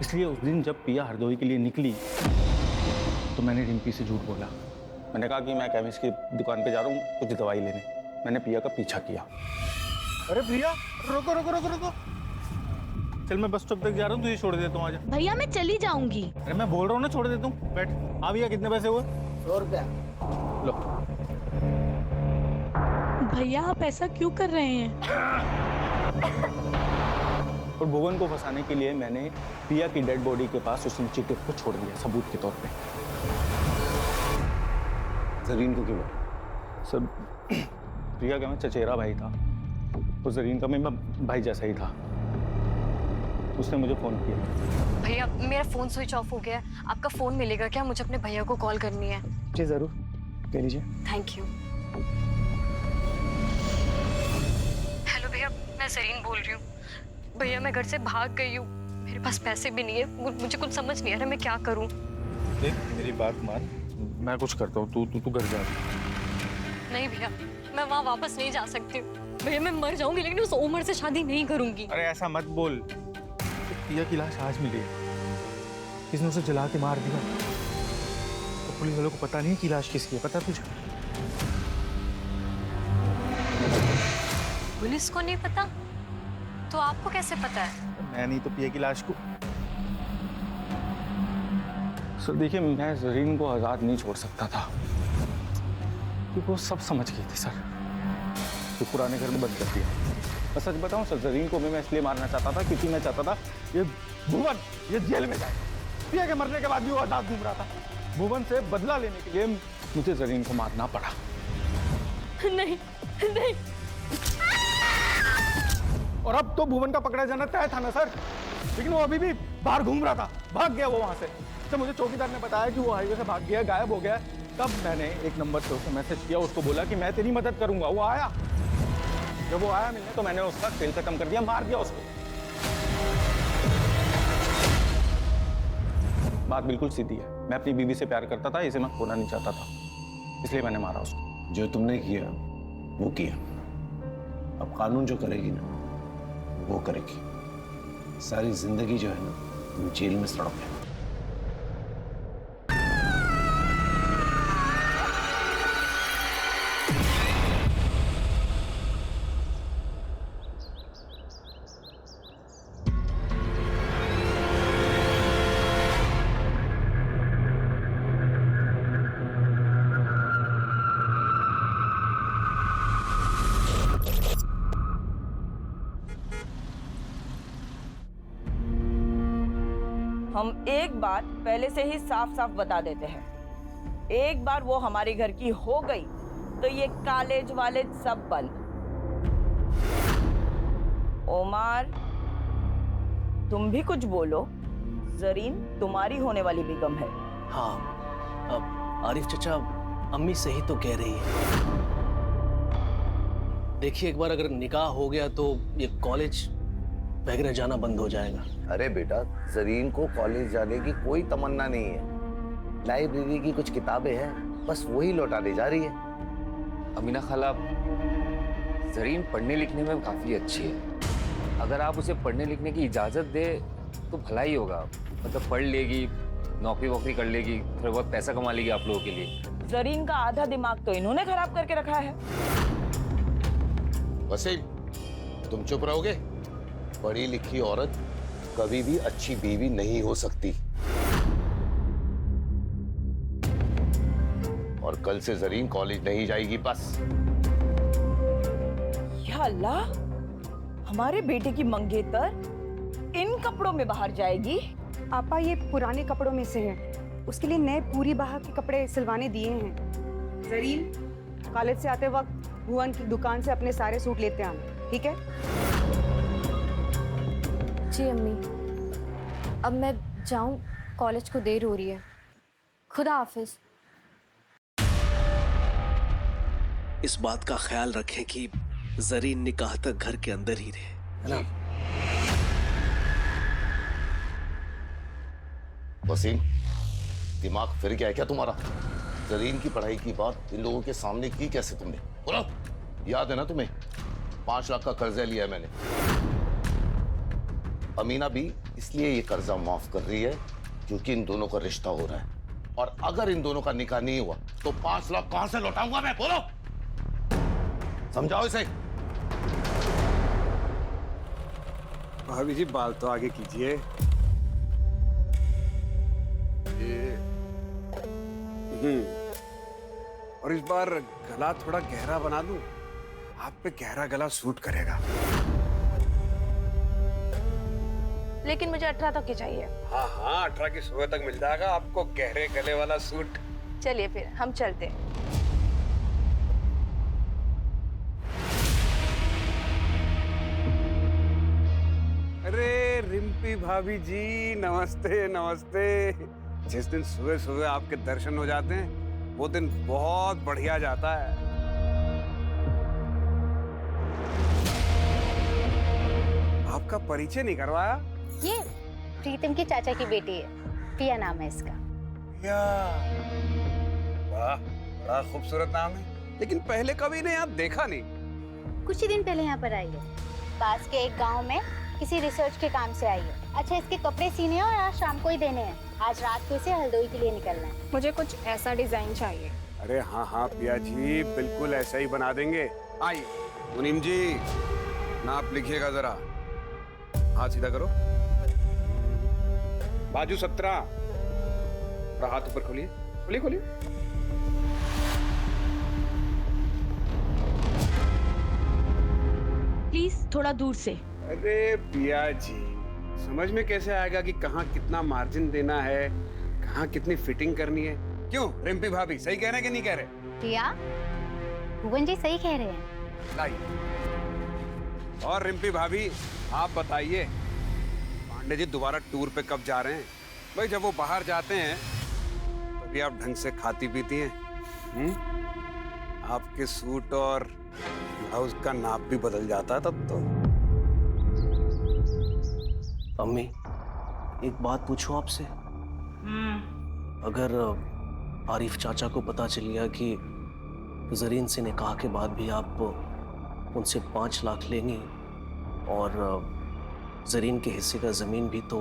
इसलिए उस दिन जब पिया हरदोई के लिए निकली तो मैंने रिंकी से झूठ बोला। मैंने कहा कि मैं केमिस्ट की दुकान पे जा रहा हूँ कुछ दवाई लेने। मैंने पिया का पीछा किया। अरे प्रिया, रुको रुको रुको रुको। चल मैं बस स्टॉप तक जा रहा हूँ, तुझे छोड़ देता हूँ, आजा। भैया मैं चली जाऊंगी। अरे मैं बोल रहा हूँ ना, छोड़ देता हूँ, बैठ। हाँ भैया, कितने पैसे हुए? 100 रुपया। लो। भैया आप ऐसा क्यों कर रहे हैं? और भुवन को फंसाने के लिए मैंने पिया की डेड बॉडी के पास उस नीचे को छोड़ दिया सबूत के तौर पे। जरीन को क्यों? सर प्रिया का मैं चचेरा भाई था और जरीन का मैं भाई जैसा ही था। उसने मुझे फोन किया। भैया मेरा फोन स्विच ऑफ हो गया है, आपका फोन मिलेगा क्या? मुझे अपने भैया को कॉल करनी है। जी जरूर, ले लीजिए। Thank you. हेलो भैया, मैं जरीन बोल रही हूँ। भैया मैं घर से भाग गई हूँ, मेरे पास पैसे भी नहीं है, मुझे कुछ समझ नहीं आ रहा मैं क्या करूँ। देख मेरी बात मान, मैं कुछ करता हूँ, तू घर जा। नहीं भैया, मैं वहाँ वापस नहीं जा सकती हूँ। भैया मैं मर जाऊंगी लेकिन उस उम्र से शादी नहीं करूंगी। अरे ऐसा मत बोल। पिया की लाश आज मिली है, किसी ने उसे जला के मार दिया। तो पुलिस वालों को पता नहीं कि लाश किसकी है, पता तुझे? पुलिस को नहीं पता तो आपको कैसे पता है? मैं नहीं तो पिया की लाश को। सर देखिए, मैं जरीन को आजाद नहीं छोड़ सकता था क्योंकि वो सब समझ गई थी सर। तो पुराने घर में बंद कर दिया। मैं सच बताऊं सर, जरीन को भी मैं इसलिए मारना चाहता था क्योंकि मैं चाहता था ये भुवन ये जेल में जाए। पिया के मरने के बाद भी वो आजाद घूम रहा था। भुवन से बदला लेने के लिए मुझे जरीन को मारना पड़ा। नहीं नहीं। और अब तो भुवन का पकड़ा जाना तय था ना सर, लेकिन वो अभी भी बाहर घूम रहा था, भाग गया वो वहां से। जब मुझे चौकीदार ने बताया कि वो हाईवे से भाग गया, गायब हो गया, तब मैंने एक नंबर से उसे मैसेज किया, उसको बोला कि मैं तेरी मदद करूंगा। वो आया, जब वो आया मिलने तो मैंने उसका खेल खत्म कर दिया, मार दिया उसको। बात बिल्कुल सीधी है, मैं अपनी बीवी से प्यार करता था, इसे मैं खोना नहीं चाहता था, इसलिए मैंने मारा उसको। जो तुमने किया वो किया, अब कानून जो करेगी ना वो करेगी। सारी जिंदगी जो है ना तुम जेल में सड़ोगे। हम एक बात पहले से ही साफ साफ बता देते हैं, एक बार वो हमारे घर की हो गई तो ये कॉलेज वाले सब बंद। ओमार तुम भी कुछ बोलो, जरीन तुम्हारी होने वाली बेगम है। हाँ, अब आरिफ चचा अम्मी सही तो कह रही है। देखिए एक बार अगर निकाह हो गया तो ये कॉलेज वगैरह जाना बंद हो जाएगा। अरे बेटा, जरीन को कॉलेज जाने की कोई तमन्ना नहीं है। लाइब्रेरी की कुछ किताबें हैं, बस वही लौटाने जा रही है। अमीना खाला, जरीन पढ़ने लिखने में काफ़ी अच्छी है। अगर आप उसे पढ़ने लिखने की इजाज़त दे तो भला ही होगा। मतलब पढ़ लेगी, नौकरी वोकरी कर लेगी, थोड़ा बहुत पैसा कमा लेगी आप लोगों के लिए। जरीन का आधा दिमाग तो इन्होंने खराब करके रखा है। वसीम, तुम चुप रहोगे? पढ़ी लिखी औरत कभी भी अच्छी बीवी नहीं हो सकती। और कल से जरीन कॉलेज नहीं जाएगी, बस। या अल्लाह, हमारे बेटे की मंगेतर इन कपड़ों में बाहर जाएगी? आपा ये पुराने कपड़ों में से है, उसके लिए नए पूरी बाह के कपड़े सिलवाने दिए हैं। जरीन कॉलेज से आते वक्त भुवन की दुकान से अपने सारे सूट लेते आना, ठीक है? जी अम्मी, अब मैं जाऊं, कॉलेज को देर हो रही है। खुदा हाफिज। इस बात का ख्याल रखें कि जरीन निकाह तक घर के अंदर ही रहे, है ना? वसीम, दिमाग फिर गया है क्या तुम्हारा? जरीन की पढ़ाई की बात इन लोगों के सामने की कैसे तुमने? बोलो, याद है ना तुम्हें? 5 लाख का कर्जा लिया है मैंने। अमीना भी इसलिए ये कर्जा माफ कर रही है क्योंकि इन दोनों का रिश्ता हो रहा है, और अगर इन दोनों का निकाह नहीं हुआ तो 5 लाख कहां से लौटाऊंगा मैं? बोलो, समझाओ इसे। भाभी जी बाल तो आगे कीजिए। और इस बार गला थोड़ा गहरा बना दूं, आप पे गहरा गला सूट करेगा। लेकिन मुझे 18 तक की चाहिए। हाँ हाँ, 18 की सुबह तक मिल जाएगा आपको गहरे गले वाला सूट। चलिए फिर हम चलते हैं। अरे रिम्पी भाभी जी, नमस्ते नमस्ते। जिस दिन सुबह सुबह आपके दर्शन हो जाते हैं वो दिन बहुत बढ़िया जाता है। आपका परिचय नहीं करवाया? ये प्रीतम की चाचा की बेटी है, पिया नाम है इसका। पिया, वाह बड़ा खूबसूरत नाम है, लेकिन पहले कभी ने यहाँ देखा नहीं। कुछ ही दिन पहले यहाँ पर आई है, पास के एक गांव में किसी रिसर्च के काम से आई है। अच्छा, इसके कपड़े सीने हैं और आज शाम को ही देने हैं। आज रात को इसे हल्द्वानी के लिए निकलना है। मुझे कुछ ऐसा डिजाइन चाहिए। अरे हाँ हाँ पिया जी, बिल्कुल ऐसा ही बना देंगे। आइए मुनीम जी, नाप लिखिएगा जरा। हाथ सीधा करो, बाजू 17, और हाथ ऊपर खोलिए, खोलिए खोलिए। प्लीज थोड़ा दूर से। अरे पिया जी, समझ में कैसे आएगा कि कहाँ कितना मार्जिन देना है, कहाँ कितनी फिटिंग करनी है? क्यों रिम्पी भाभी सही कह रहे हैं कि नहीं कह रहे? पिया, भुवन जी सही कह रहे हैं। लाइए। और रिम्पी भाभी आप बताइए, पांडे जी दोबारा टूर पे कब जा रहे हैं? भाई जब वो बाहर जाते हैं तभी आप ढंग से खाती पीती हैं। आपके सूट और ब्लाउज का नाप भी बदल जाता है तब तो। अम्मी, एक बात पूछूं आपसे? अगर आरिफ चाचा को पता चल गया कि जरीन से निकाह के बाद भी आप उनसे 5 लाख लेंगी और जरीन के हिस्से का जमीन भी, तो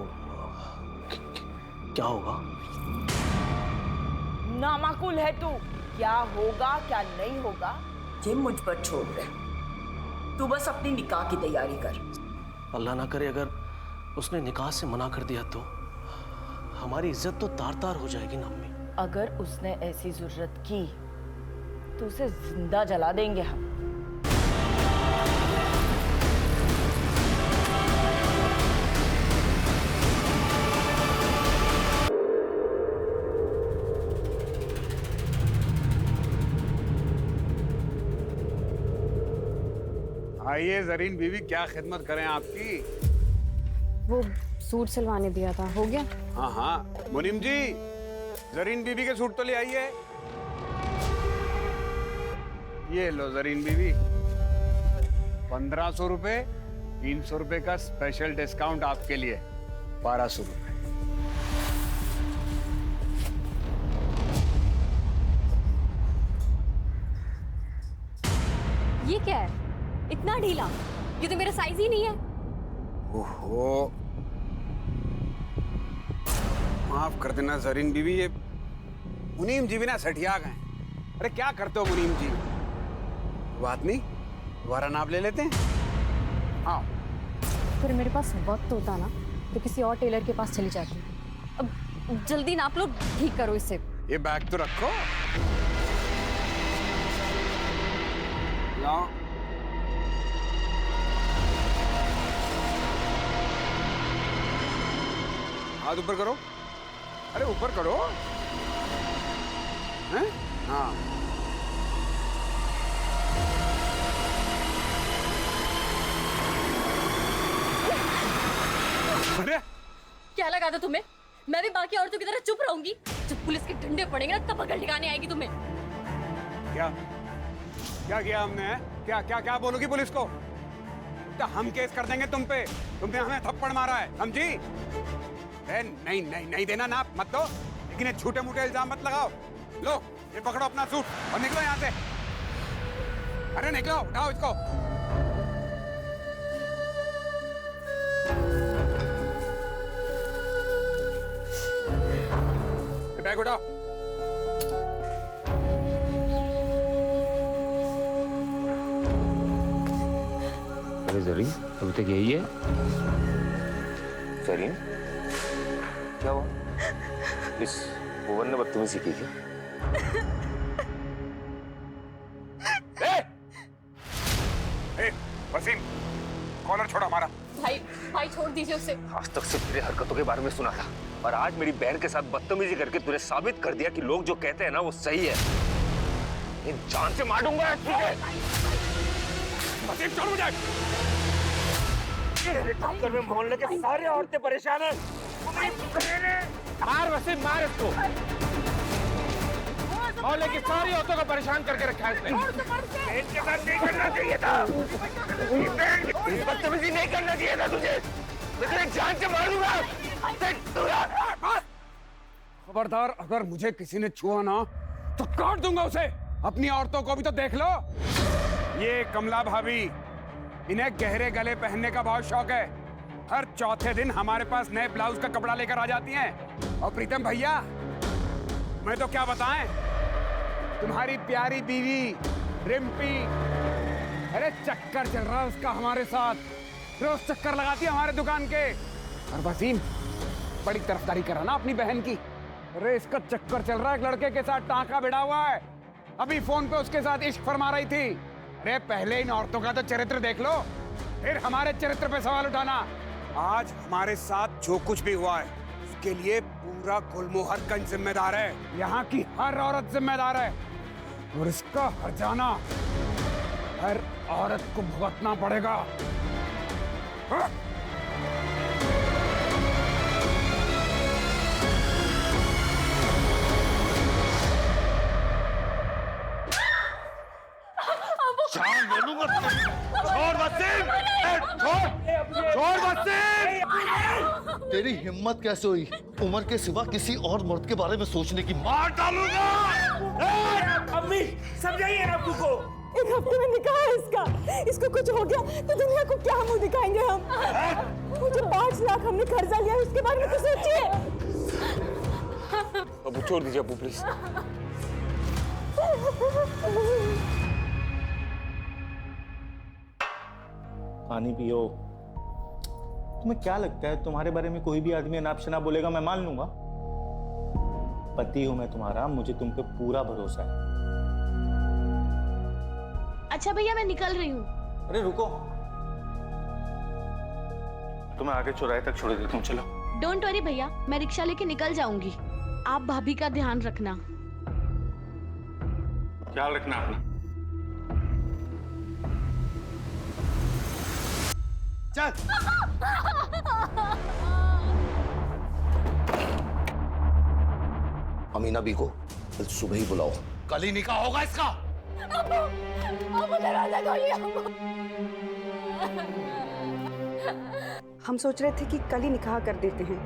क्या होगा? नामाकुल है तू। क्या होगा क्या नहीं होगा ये मुझ पर छोड़ दे। तू बस अपनी निकाह की तैयारी कर। अल्लाह ना करे अगर उसने निकाह से मना कर दिया तो हमारी इज्जत तो तार तार हो जाएगी ना अम्मी। अगर उसने ऐसी जरूरत की तो उसे जिंदा जला देंगे हम। आइए जरीन बीवी, क्या खिदमत करें आपकी? वो सूट सिलवाने दिया था, हो गया? हाँ हाँ मुनीम जी, जरीन बीवी के सूट तो ले आइए। ये लो जरीन बीवी, 1500 रुपए, 300 रुपए का स्पेशल डिस्काउंट आपके लिए, 1200 रुपए। ये क्या है? इतना ढीला? ये तो मेरा साइज ही नहीं है। ओहो, माफ कर देना जरीन बीवी, ये मुनीम जी भी ना सठिया गए। अरे क्या करते हो मुनीम जी? बात नहीं, दोबारा नाप ले लेते हैं। हाँ, फिर मेरे पास वक्त होता ना तो किसी और टेलर के पास चली जाती। अब जल्दी नाप लो, ठीक करो इसे। ये बैग तो रखो। लाओ। हाथ ऊपर करो। अरे ऊपर करो। हैं? हाँ। अरे क्या लगा था तुम्हें? मैं भी बाकी औरतों की तरह चुप रहूंगी? जब पुलिस के डंडे पड़ेंगे ना तब पकड़ ठिकाने आएगी तुम्हें। क्या क्या किया हमने? क्या क्या क्या बोलोगी पुलिस को? क्या हम केस कर देंगे तुम पे? तुमने हमें थप्पड़ मारा है, समझी? नहीं नहीं नहीं देना नाप मत दो, लेकिन ये झूठे मूठे इल्जाम मत लगाओ। लो ये पकड़ो अपना सूट और निकलो यहाँ से। अरे निकलो, उठाओ इसको। बैग उठाओ। अरे जरीन, अभी तक यही है? जरीन, क्या हुआ? इस भुवन ने बदतमीजी की थी? वसीम, कॉलर छोड़ो हमारा। भाई भाई छोड़ दीजिए उसे। आज तक सिर्फ तेरे हरकतों के बारे में सुना था और आज मेरी बहन के साथ बदतमीजी करके तूने साबित कर दिया कि लोग जो कहते हैं ना वो सही है। इन जान से मार दूंगा तुझे। वसीम छोड़ मुझे। चक्कर में मोहल्ले के सारे औरतें परेशान हैं। मार वसीम, मार इसको। मोहल्ले की सारी औरतों को परेशान करके रखा है इसने। इसके साथ नहीं करना चाहिए था। बदतमीजी नहीं करना चाहिए था तुझे। मैं तेरे जान से मार दूंगा। खबरदार, अगर मुझे किसी ने छुआ ना तो काट दूंगा उसे। अपनी औरतों को भी तो देख लो। ये कमला भाभी, इन्हें गहरे गले पहनने का बहुत शौक है। हर चौथे दिन हमारे पास नए ब्लाउज का कपड़ा लेकर आ जाती हैं। और प्रीतम भैया, मैं तो क्या बताएं, तुम्हारी प्यारी बीवी रिम्पी, अरे चक्कर चल रहा है उसका हमारे साथ। रोज चक्कर लगाती है हमारे दुकान के। और वसीम, बड़ी तरफदारी करा ना अपनी बहन की। अरे इसका चक्कर चल रहा है एक लड़के के साथ, टांका भिड़ा हुआ है। अभी फोन पे उसके साथ इश्क फरमा रही थी। अरे पहले इन औरतों का तो चरित्र देख लो, फिर हमारे चरित्र पे सवाल उठाना। आज हमारे साथ जो कुछ भी हुआ है उसके लिए पूरा गुलमोहरगंज जिम्मेदार है। यहाँ की हर औरत जिम्मेदार है और इसका हर्जाना हर औरत को भुगतना पड़ेगा। हाँ? जान ले लूंगा। छोड़ वसीम, छोड़ वसीम। तेरी हिम्मत कैसे हुई उमर के सिवा किसी और मर्द के बारे में सोचने की? मार डालूंगा। अम्मी समझाइए ना अब्बू को। एक हफ्ते में निकाह है इसका। इसको कुछ हो गया तो दुनिया को क्या मुंह दिखाएंगे हम? मुझे 5 लाख हमने कर्जा लिया, उसके बारे में तो सोचिए। अबू छोड़ दीजिए अबू प्लीज। पानी पियो। तुम्हें क्या लगता है तुम्हारे बारे में कोई भी आदमी अनाप शनाप बोलेगा मैं मान लूंगा? पति हूं मैं तुम्हारा, मुझे तुम पे पूरा भरोसा है। अच्छा भैया मैं निकल रही हूँ। अरे रुको, तुम्हें आगे चौराहे तक छोड़ देता हूँ, चलो। डोंट वरी भैया, मैं रिक्शा लेके निकल जाऊंगी। आप भाभी का ध्यान रखना। ख्याल रखना अपना। चल। अमीना बी को कल सुबह ही बुलाओ, कल ही निकाह होगा इसका। हम सोच रहे थे कि कल ही निकाह कर देते हैं,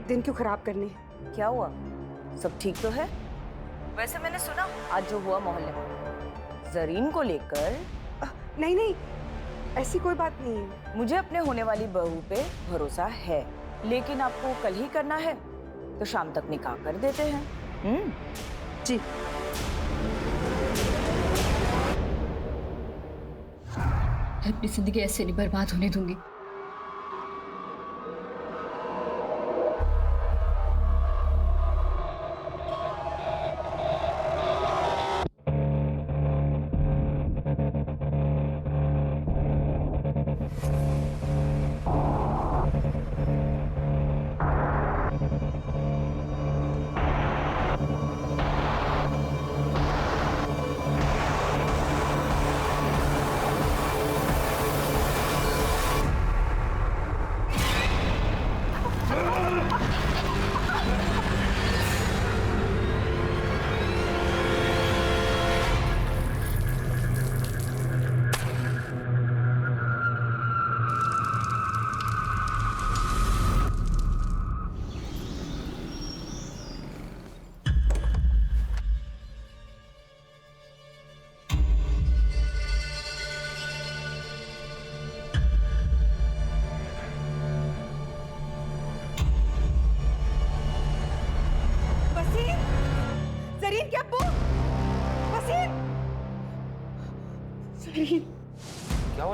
दिन क्यों खराब करने। क्या हुआ, सब ठीक तो है? वैसे मैंने सुना आज जो हुआ मोहल्ले में जरीन को लेकर। नहीं नहीं, ऐसी कोई बात नहीं है। मुझे अपने होने वाली बहू पे भरोसा है, लेकिन आपको कल ही करना है तो शाम तक निकाह कर देते हैं। जी। अपनी जिंदगी ऐसे नहीं बर्बाद होने दूंगी।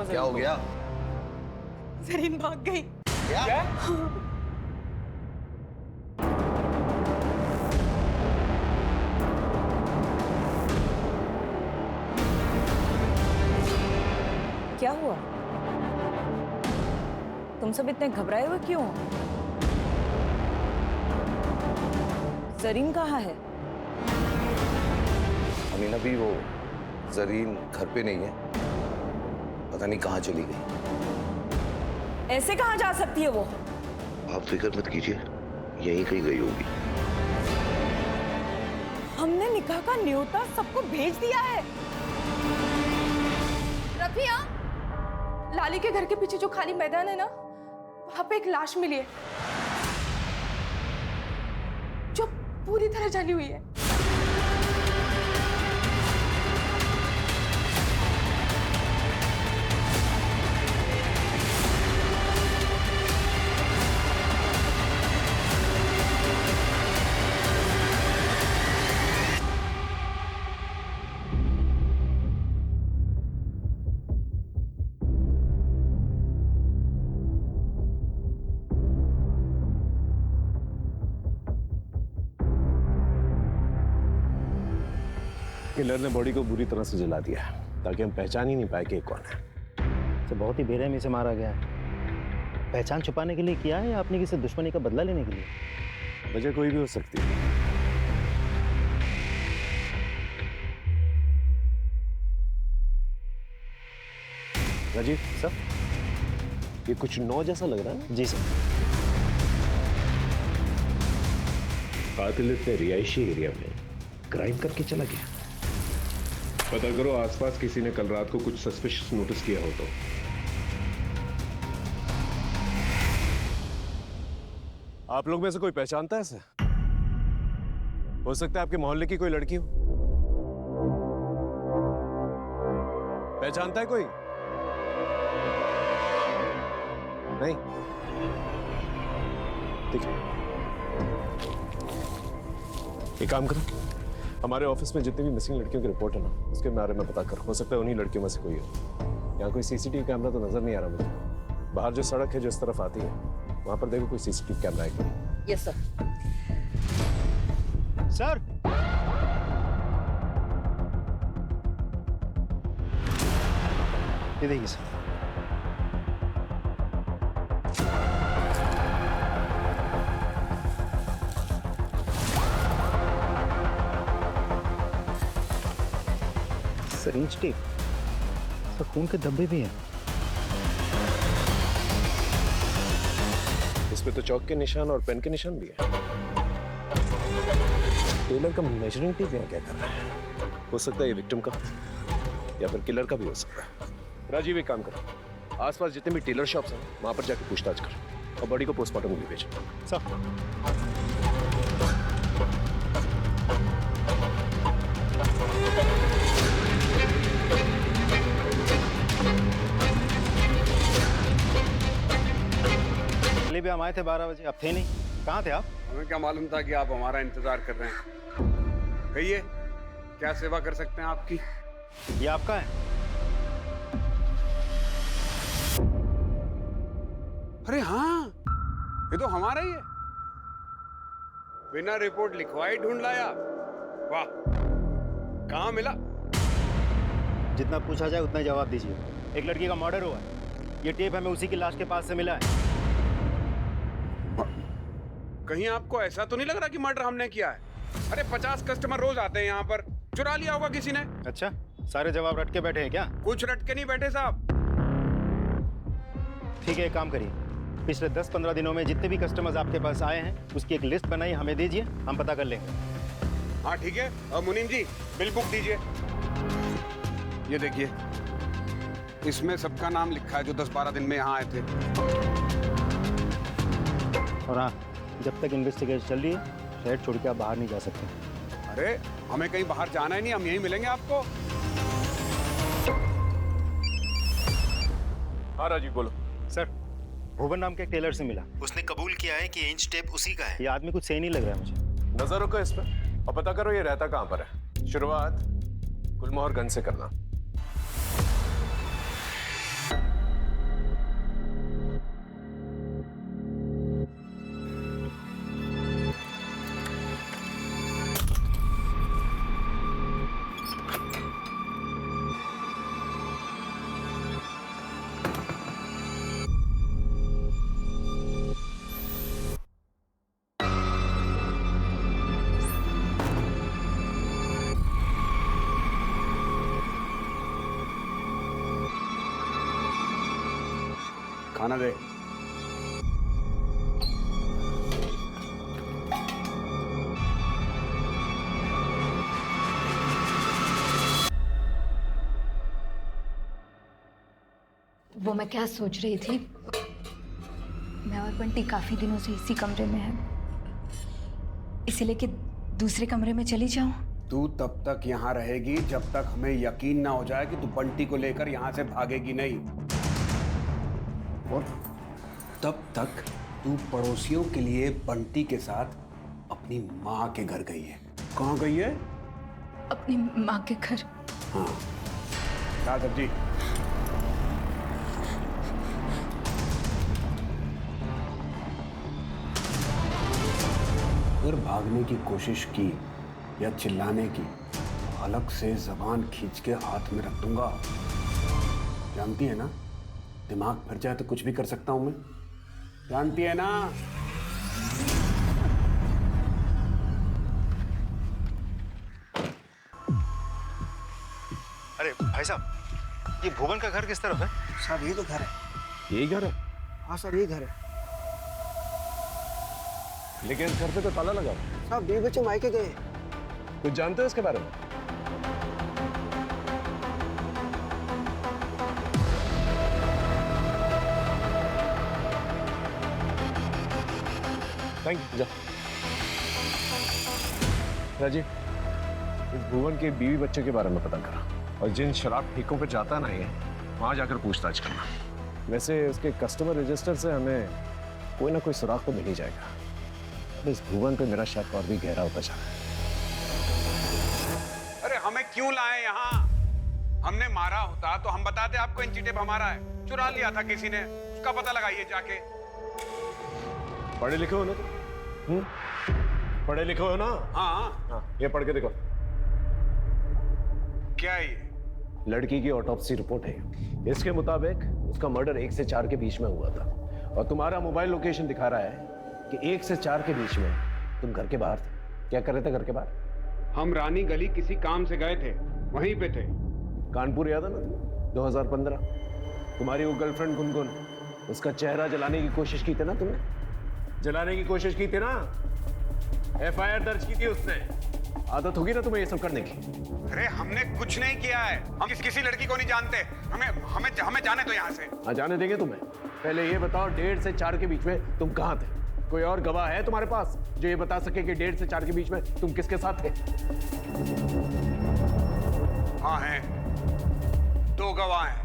क्या हो गया? जरीन भाग गई। क्या? क्या हुआ? तुम सब इतने घबराए हुए क्यों? जरीन कहाँ है? अमीना भी वो जरीन घर पे नहीं है, पता नहीं कहाँ चली गई। ऐसे कहाँ जा सकती है वो? आप फिक्र मत कीजिए, यहीं कहीं गई होगी। हमने निकाह का न्योता सबको भेज दिया है। रफिया, लाली के घर के पीछे जो खाली मैदान है ना, वहां पे एक लाश मिली है जो पूरी तरह जली हुई है। किलर ने बॉडी को बुरी तरह से जला दिया ताकि हम पहचान ही नहीं पाए कि कौन है। तो बहुत ही बेरहमी से मारा गया है। पहचान छुपाने के लिए किया है या अपनी किसी दुश्मनी का बदला लेने के लिए? वजह कोई भी हो सकती है। राजीव सर, ये कुछ नौ जैसा लग रहा है ना? जी सर। कातिल इतने रिहायशी एरिया में क्राइम करके चला गया। पता करो आसपास किसी ने कल रात को कुछ सस्पिशियस नोटिस किया हो तो। आप लोग में से कोई पहचानता है इसे? हो सकता है आपके मोहल्ले की कोई लड़की हो। पहचानता है कोई? नहीं? ठीक है, एक काम करो, हमारे ऑफिस में जितनी भी मिसिंग लड़कियों की रिपोर्ट है ना, उसके बारे में पता कर। हो सकता है उन्हीं लड़कियों में से कोई हो। यहाँ कोई सीसीटीवी कैमरा तो नजर नहीं आ रहा मुझे। बाहर जो सड़क है जो इस तरफ आती है, वहां पर देखो कोई सीसीटीवी कैमरा है क्या? Yes sir. सर, ये देखिए सर। सरिंज टेप, सर खून के धब्बे भी हैं। इसमें तो चौक के निशान और पेन के निशान भी है। टेलर का मेजरिंग टेप यहाँ क्या कर रहा है? हो सकता है ये विक्टिम का या फिर किलर का भी हो सकता है। राजीव एक काम करो, आसपास जितने भी टेलर शॉप्स हैं वहां पर जाकर पूछताछ कर और बॉडी को पोस्टमार्टम के लिए भेज। सर, भी हम आए थे 12 बजे, अब थे नहीं। कहाँ थे आप? हमें क्या मालूम था कि आप हमारा इंतजार कर रहे हैं। कहिए, क्या सेवा कर सकते हैं आपकी? ये आपका है? अरे हाँ, ये तो हमारा ही है। बिना रिपोर्ट लिखवाई ढूंढ लाया। वाह, कहाँ मिला? जितना पूछा जाए उतना जवाब दीजिए। एक लड़की का मर्डर हुआ है। ये टेप हमें उसी की लाश के पास से मिला है। कहीं आपको ऐसा तो नहीं लग रहा कि मर्डर हमने किया है? अरे 50 कस्टमर रोज आते हैं यहाँ पर, चुरा लिया होगा किसी ने। अच्छा, सारे जवाब रट के बैठे हैं क्या? कुछ रट के नहीं बैठे साहब। ठीक है, एक काम करिए, पिछले 10-15 दिनों में जितने भी कस्टमर्स आपके पास आए हैं उसकी एक लिस्ट बनाई, हमें दीजिए, हम पता कर लेंगे। हाँ ठीक है, और मुनीम जी बिल बुक दीजिए। ये देखिए, इसमें सबका नाम लिखा है जो 10-12 दिन में यहाँ आए थे। और हाँ, जब तक इन्वेस्टिगेशन चल रही है शहर छोड़ के आप बाहर नहीं जा सकते। अरे हमें कहीं बाहर जाना ही नहीं, हम यहीं मिलेंगे आपको। हाँ राजीव बोलो। सर, भुवन नाम के एक टेलर से मिला। उसने कबूल किया है कि इंच टेप उसी का है। ये आदमी कुछ सही नहीं लग रहा है मुझे। नजर रखो इस पर और पता करो ये रहता कहाँ पर है। शुरुआत गुलमोहर गंज से करना। आना दे। वो मैं क्या सोच रही थी, मैं और बंटी काफी दिनों से इसी कमरे में हैं, इसीलिए कि दूसरे कमरे में चली जाऊं। तू तब तक यहाँ रहेगी जब तक हमें यकीन ना हो जाए कि तू बंटी को लेकर यहाँ से भागेगी नहीं, और तब तक तू पड़ोसियों के लिए बंटी के साथ अपनी माँ के घर गई है। कहाँ गई है? अपनी माँ के घर। हाँ, ला सब्जी। अगर भागने की कोशिश की या चिल्लाने की, अलग से जबान खींच के हाथ में रख दूंगा। जानती है ना, दिमाग फिर जाए तो कुछ भी कर सकता हूं मैं, जानती है ना? अरे भाई साहब, ये भुवन का घर किस तरफ है? सर ये तो घर है। यही घर है? हाँ सर ये घर है। लेकिन घर पे तो ताला लगा। साहब 2 बच्चे मायके गए। कुछ जानते हो इसके बारे में? Thank you. जा राजीव, इस भुवन के बीवी बच्चे के बारे में पता करा, और जिन शराब ठेकों पे जाता ना ये, वहां जाकर पूछताछ करना। वैसे उसके कस्टमर रजिस्टर से हमें कोई ना कोई सुराग तो मिल ही जाएगा। इस भुवन पे मेरा शक और भी गहरा होता जा रहा है। अरे हमें क्यों लाए यहाँ? हमने मारा होता तो हम बताते आपको इंची टेप हमारा है, चुरा लिया था किसी ने, उसका पता लगाइए जाके। पढ़े लिखे हो ना तुम? पढ़े लिखे हो ना? हाँ। ये पढ़ के देखो। क्या है ये? लड़की की ऑटोप्सी रिपोर्ट है। इसके मुताबिक उसका मर्डर 1 से 4 के बीच में हुआ था, और तुम्हारा मोबाइल लोकेशन दिखा रहा है कि 1 से 4 के बीच में तुम घर के बाहर थे। क्या कर रहे थे घर के बाहर? हम रानी गली किसी काम से गए थे, वहीं पे थे। कानपुर याद है ना? 2015 तुम्हारी वो गर्लफ्रेंड गुनगुन, उसका चेहरा जलाने की कोशिश की थी ना तुमने? जलाने की कोशिश की थी ना? FIR दर्ज की थी उसने। आदत होगी ना तुम्हें ये सब करने की? अरे हमने कुछ नहीं किया है, हम किसी लड़की को नहीं जानते। हमें जाने दो यहाँ से। हाँ जाने देंगे तुम्हें। पहले ये बताओ 1.5 से 4 के बीच में तुम कहाँ थे? कोई और गवाह है तुम्हारे पास जो ये बता सके कि 1.5 से 4 के बीच में तुम किसके साथ थे? हाँ हैं, 2 गवाह हैं।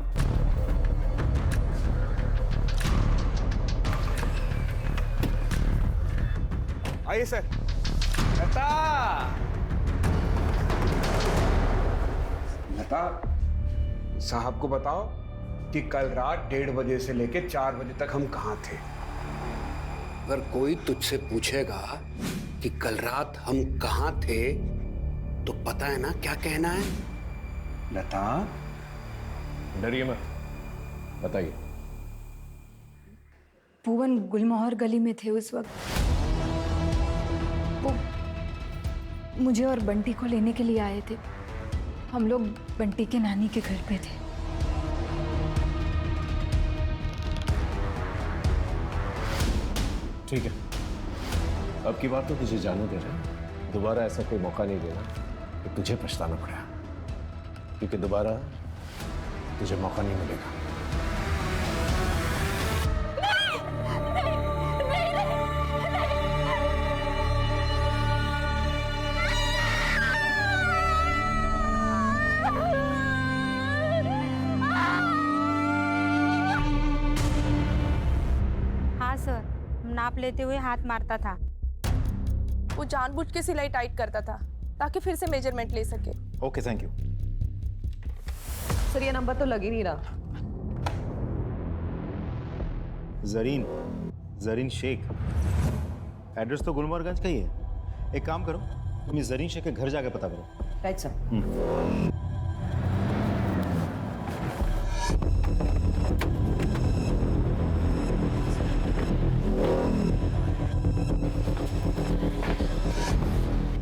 आइए सर। लता, साहब को बताओ कि कल रात 1:30 बजे से लेकर 4 बजे तक हम कहाँ थे। अगर कोई तुझसे पूछेगा कि कल रात हम कहाँ थे, तो पता है ना क्या कहना है? लता, डरिए मत, बताइए। भुवन गुलमोहर गली में थे उस वक्त। वो मुझे और बंटी को लेने के लिए आए थे। हम लोग बंटी के नानी के घर पे थे। ठीक है, अब की बात तो तुझे जाने दे रहे हैं। दोबारा ऐसा कोई मौका नहीं देना कि तुझे पछताना पड़ा, क्योंकि दोबारा तुझे मौका नहीं मिलेगा। हाँ सर, नाप लेते हुए हाथ मारता था। वो जानबूझ के सिलाई टाइट करता था ताकि फिर से मेजरमेंट ले सके। Okay thank you. सर ये नंबर तो लग ही नहीं रहा। जरीन शेख, एड्रेस तो गुलमोहरगंज का ही है। एक काम करो, तुम इस जरीन शेख के घर जाके पता करो। Right sir.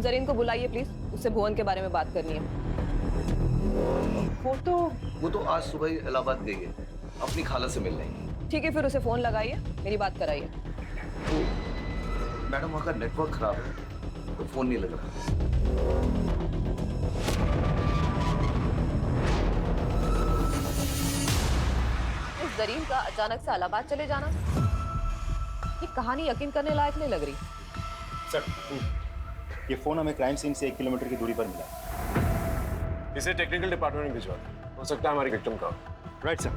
जरीन को बुलाइए प्लीज, उससे भुवन के बारे में बात करनी है। वो तो आज सुबह ही इलाहाबाद गई है अपनी खाला से मिलने। ठीक है, फिर उसे फोन लगाइए, मेरी बात कराइए। मैडम वहाँ का नेटवर्क खराब है तो फोन नहीं लग रहा। इस जरीन का अचानक से इलाहाबाद चले जाना, ये कहानी यकीन करने लायक नहीं लग रही। सर, ये फोन हमें क्राइम सीन से 1 किलोमीटर की दूरी पर मिला। इसे टेक्निकल डिपार्टमेंट में भिजवा दें। हो सकता है हमारी विक्टिम का। Right sir.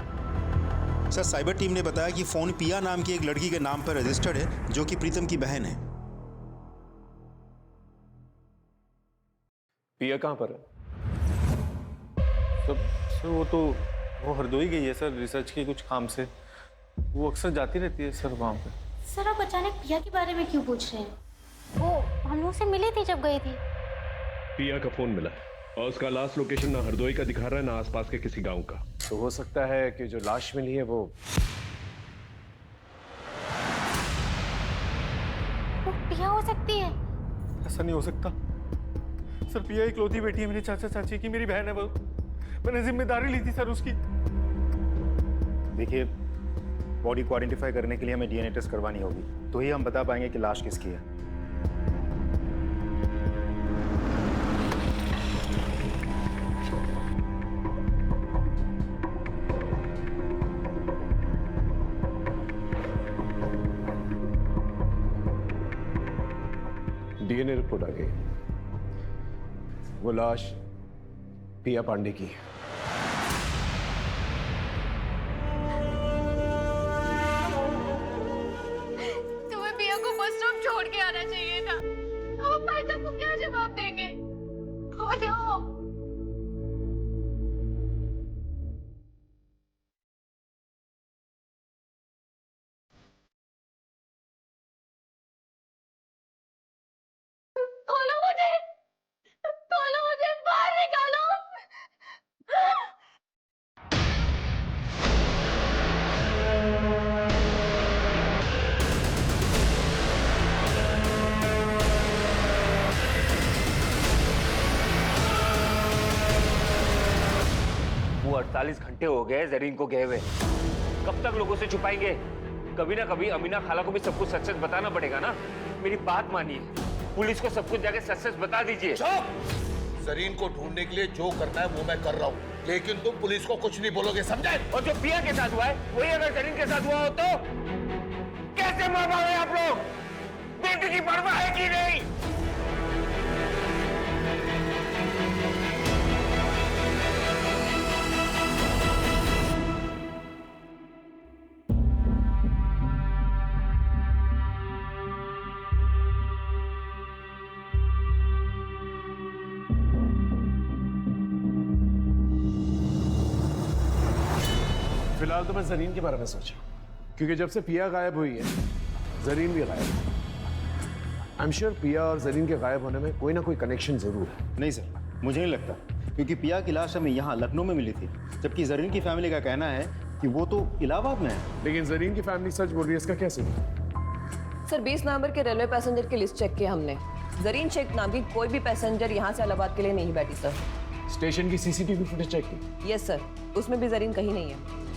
Sir, cyber team ने बताया कि फोन पिया नाम की एक लड़की के नाम पर रजिस्टर्ड है, जो कि प्रीतम की बहन है। पिया कहाँ पर है? सर वो हरदोई गई है सर, रिसर्च के कुछ काम से। वो अक्सर जाती रहती है सर वहाँ पे। सर, आप अचानक पिया के बारे में क्यों पूछ रहे हैं? वो हम लोग से मिली थी जब गई थी। पिया का फोन मिला और उसका लास्ट लोकेशन ना हरदोई का दिखा रहा है ना आसपास के किसी गांव का। तो हो सकता है कि जो लाश मिली है वो पिया हो सकती है। ऐसा नहीं हो सकता सर। पिया इकलौती बेटी है मेरे चाचा चाची की, मेरी बहन है वो। मैंने जिम्मेदारी ली थी सर उसकी। देखिए, बॉडी को आइडेंटिफाई करने के लिए हमें डीएनए टेस्ट करवानी होगी, तो ही हम बता पाएंगे कि लाश किसकी है। डीएनए रिपोर्ट आ गई। वो लाश पिया पांडे की है। तुम्हें पिया को बस स्टॉप छोड़ के आना चाहिए था। हम प्रीतम को क्या जवाब देंगे? बोलो। खोलो मुझे, बाहर निकालो। वो 48 घंटे हो गए जरीन को गए हुए। कब तक लोगों से छुपाएंगे? कभी ना कभी अमीना खाला को भी सब कुछ सच सच बताना पड़ेगा ना। मेरी बात मानिए, पुलिस को सब कुछ जाके सच सच बता दीजिए। जरीन को ढूंढने के लिए जो करना है वो मैं कर रहा हूँ, लेकिन तुम पुलिस को कुछ नहीं बोलोगे, समझे? और जो पिया के साथ हुआ है वही अगर जरीन के साथ हुआ हो तो कैसे मार पाओगे आप लोग? बेटी की परवाह है कि नहीं? फिलहाल तो मैं जरीन के बारे में सोचा, क्योंकि जब से पिया गायब हुई है जरीन भी गायब है। आई एम श्योर पिया और जरीन के गायब होने में कोई ना कोई कनेक्शन जरूर है। नहीं सर, मुझे नहीं लगता, क्योंकि पिया की लाश हमें यहाँ लखनऊ में मिली थी, जबकि जरीन की फैमिली का कहना है कि वो तो इलाहाबाद में है। लेकिन जरीन की फैमिली सच बोल रही है, इसका क्या सही? सर, 20 नवंबर के रेलवे पैसेंजर की लिस्ट चेक की हमने। जरीन शेख नाम की कोई भी पैसेंजर यहाँ से इलाहाबाद के लिए नहीं बैठी सर। स्टेशन की सीसीटीवी फुटेज चेक की? यस सर, उसमें भी जरीन कहीं नहीं है।